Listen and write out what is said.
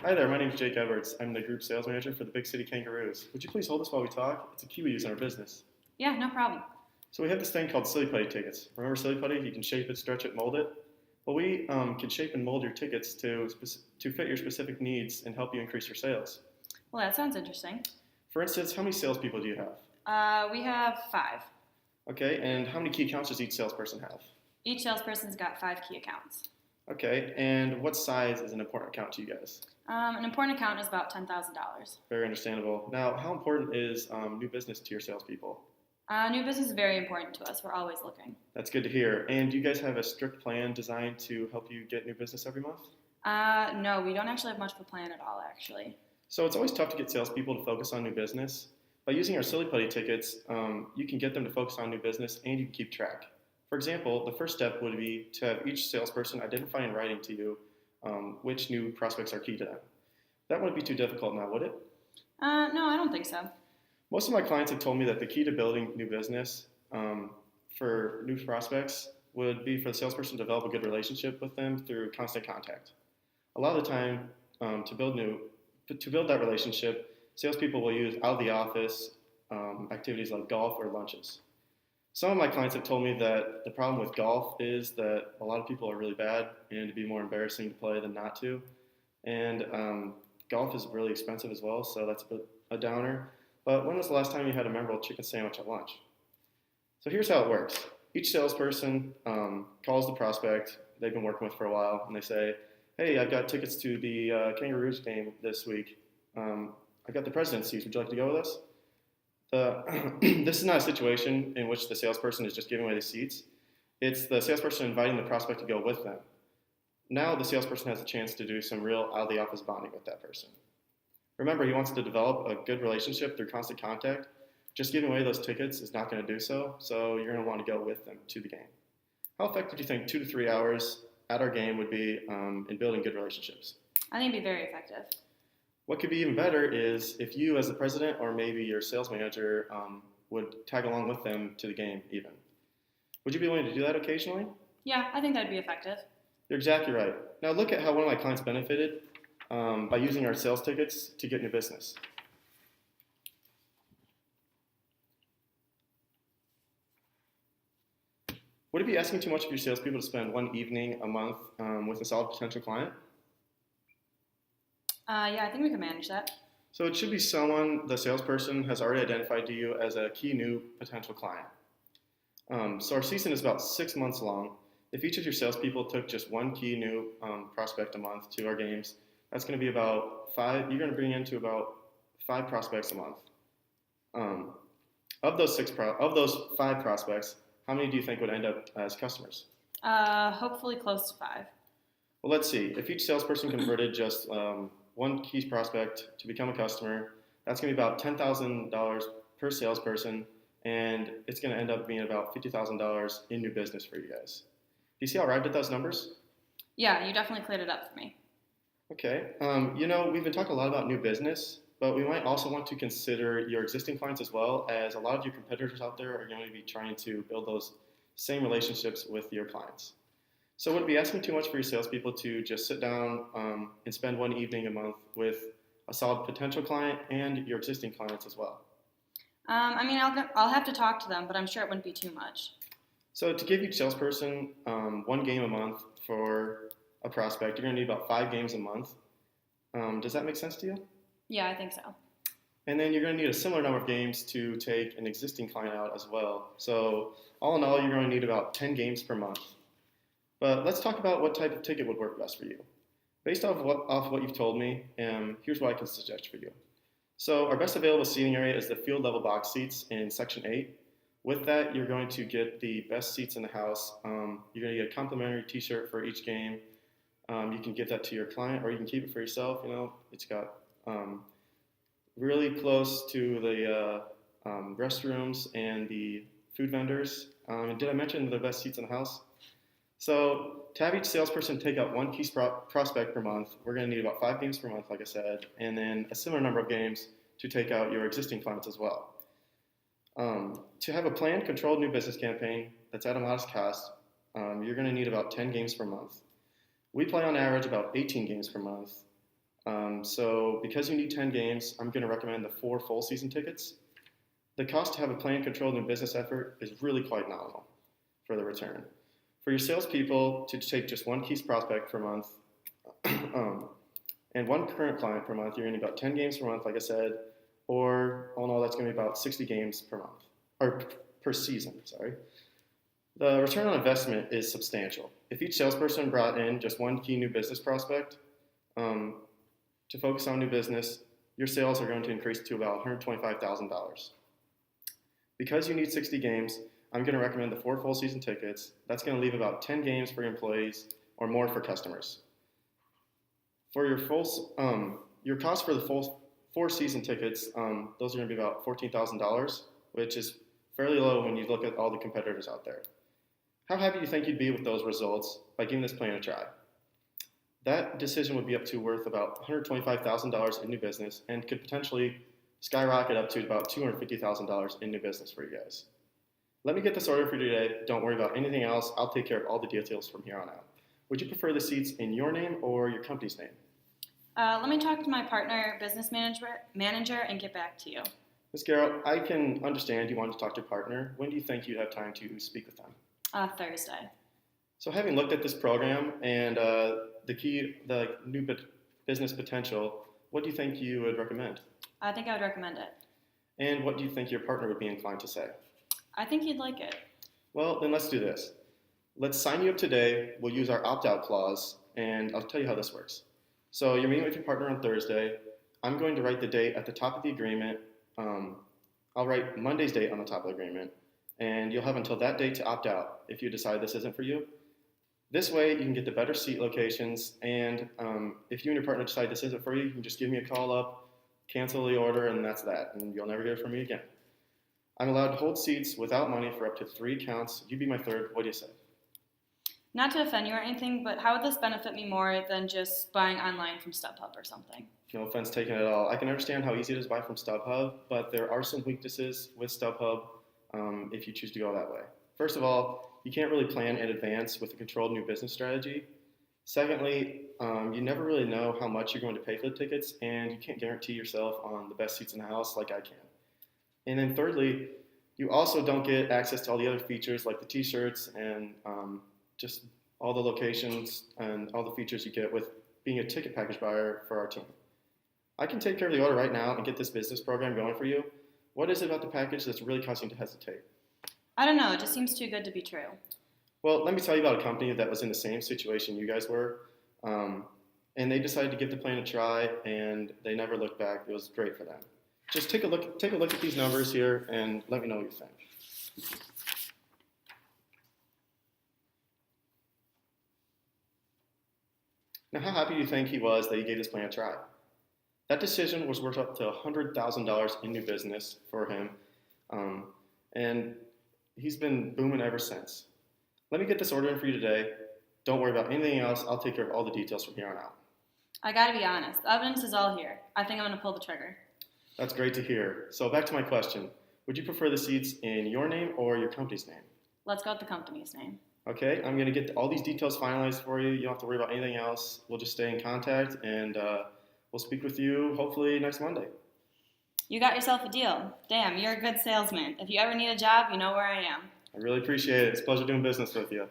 Hi there, my name is Jake Edwards. I'm the group sales manager for the Big City Kangaroos. Would you please hold this while we talk? It's a key we use in our business. Yeah, no problem. So we have this thing called Silly Putty tickets. Remember Silly Putty? You can shape it, stretch it, mold it. Well, we can shape and mold your tickets to fit your specific needs and help you increase your sales. Well, that sounds interesting. For instance, how many salespeople do you have? We have five. Okay, and how many key accounts does each salesperson have? Each salesperson's got five key accounts. Okay, and what size is an important account to you guys? An important account is about $10,000. Very understandable. Now, how important is new business to your salespeople? New business is very important to us. We're always looking. That's good to hear. And do you guys have a strict plan designed to help you get new business every month? No, we don't actually have much of a plan at all, actually. So it's always tough to get salespeople to focus on new business. By using our Silly Putty tickets, you can get them to focus on new business and you can keep track. For example, the first step would be to have each salesperson identify in writing to you which new prospects are key to them. That wouldn't be too difficult now, would it? No, I don't think so. Most of my clients have told me that the key to building new business for new prospects would be for the salesperson to develop a good relationship with them through constant contact. A lot of the time, to build that relationship, salespeople will use out of the office activities like golf or lunches. Some of my clients have told me that the problem with golf is that a lot of people are really bad and it'd be more embarrassing to play than not to. And golf is really expensive as well, so that's a bit a downer. But when was the last time you had a memorable chicken sandwich at lunch? So here's how it works. Each salesperson calls the prospect they've been working with for a while, and they say, hey, I've got tickets to the Kangaroos game this week. I've got the president's seats. Would you like to go with us? This is not a situation in which the salesperson is just giving away the seats. It's the salesperson inviting the prospect to go with them. Now the salesperson has a chance to do some real out-of-the-office bonding with that person. Remember, he wants to develop a good relationship through constant contact. Just giving away those tickets is not going to do so, so you're going to want to go with them to the game. How effective do you think 2 to 3 hours at our game would be in building good relationships? I think it'd be very effective. What could be even better is if you as the president or maybe your sales manager would tag along with them to the game even. Would you be willing to do that occasionally? Yeah, I think that'd be effective. You're exactly right. Now look at how one of my clients benefited by using our sales tickets to get new business. Would it be asking too much of your salespeople to spend one evening a month with a solid potential client? Yeah, I think we can manage that. So it should be someone the salesperson has already identified to you as a key new potential client. So our season is about 6 months long. If each of your salespeople took just one key new prospect a month to our games, that's going to be about 5. You're going to bring into about 5 prospects a month. Of those 5 prospects, how many do you think would end up as customers? Hopefully close to 5. Well, let's see. If each salesperson converted just one key prospect to become a customer, that's going to be about $10,000 per salesperson, and it's going to end up being about $50,000 in new business for you guys. Do you see how I arrived at those numbers? Yeah, you definitely cleared it up for me. Okay. We've been talking a lot about new business, but we might also want to consider your existing clients as well, as a lot of your competitors out there are going to be trying to build those same relationships with your clients. So would it be asking too much for your salespeople to just sit down and spend one evening a month with a solid potential client and your existing clients as well? I'll have to talk to them, but I'm sure it wouldn't be too much. So to give each salesperson one game a month for a prospect, you're going to need about 5 games a month. Does that make sense to you? Yeah, I think so. And then you're going to need a similar number of games to take an existing client out as well. So all in all, you're going to need about 10 games per month. But let's talk about what type of ticket would work best for you. Based off what you've told me, here's what I can suggest for you. So our best available seating area is the field level box seats in section 8. With that, you're going to get the best seats in the house. You're going to get a complimentary t-shirt for each game. You can give that to your client or you can keep it for yourself. It's got really close to the restrooms and the food vendors. And did I mention the best seats in the house? So to have each salesperson take out one key prospect per month, we're going to need about 5 games per month, like I said, and then a similar number of games to take out your existing clients as well. To have a planned, controlled new business campaign that's at a modest cost, you're going to need about 10 games per month. We play on average about 18 games per month. So because you need 10 games, I'm going to recommend the 4 full season tickets. The cost to have a planned, controlled new business effort is really quite nominal for the return. For your salespeople to take just one key prospect per month and one current client per month, you're going to about 10 games per month, like I said, or all in all, that's going to be about 60 games per month, or per season, sorry. The return on investment is substantial. If each salesperson brought in just one key new business prospect to focus on new business, your sales are going to increase to about $125,000. Because you need 60 games, I'm going to recommend the 4 full season tickets. That's going to leave about 10 games for your employees or more for customers. For your your cost for the full 4 season tickets, those are going to be about $14,000, which is fairly low when you look at all the competitors out there. How happy do you think you'd be with those results by giving this plan a try? That decision would be up to worth about $125,000 in new business and could potentially skyrocket up to about $250,000 in new business for you guys. Let me get this order for you today. Don't worry about anything else. I'll take care of all the details from here on out. Would you prefer the seats in your name or your company's name? Let me talk to my partner, business manager, and get back to you. Ms. Garrett, I can understand you want to talk to your partner. When do you think you'd have time to speak with them? Thursday. So having looked at this program and the new business potential, what do you think you would recommend? I think I would recommend it. And what do you think your partner would be inclined to say? I think you'd like it. Well, then let's do this. Let's sign you up today. We'll use our opt-out clause, and I'll tell you how this works. So you're meeting with your partner on Thursday. I'm going to write the date at the top of the agreement. I'll write Monday's date on the top of the agreement, and you'll have until that date to opt out if you decide this isn't for you. This way, you can get the better seat locations, and if you and your partner decide this isn't for you, you can just give me a call up, cancel the order, and that's that, and you'll never hear from me again. I'm allowed to hold seats without money for up to 3 counts. You be my third. What do you say? Not to offend you or anything, but how would this benefit me more than just buying online from StubHub or something? No offense taken at all. I can understand how easy it is to buy from StubHub, but there are some weaknesses with StubHub if you choose to go that way. First of all, you can't really plan in advance with a controlled new business strategy. Secondly, you never really know how much you're going to pay for the tickets, and you can't guarantee yourself on the best seats in the house like I can. And then thirdly, you also don't get access to all the other features like the t-shirts and just all the locations and all the features you get with being a ticket package buyer for our team. I can take care of the order right now and get this business program going for you. What is it about the package that's really causing you to hesitate? I don't know. It just seems too good to be true. Well, let me tell you about a company that was in the same situation you guys were. And they decided to give the plan a try, and they never looked back. It was great for them. Just take a look at these numbers here and let me know what you think. Now, how happy do you think he was that he gave this plan a try? That decision was worth up to $100,000 in new business for him, and he's been booming ever since. Let me get this order in for you today. Don't worry about anything else. I'll take care of all the details from here on out. I gotta be honest. The evidence is all here. I think I'm gonna pull the trigger. That's great to hear. So back to my question. Would you prefer the seats in your name or your company's name? Let's go with the company's name. Okay, I'm going to get all these details finalized for you. You don't have to worry about anything else. We'll just stay in contact, and we'll speak with you hopefully next Monday. You got yourself a deal. Damn, you're a good salesman. If you ever need a job, you know where I am. I really appreciate it. It's a pleasure doing business with you.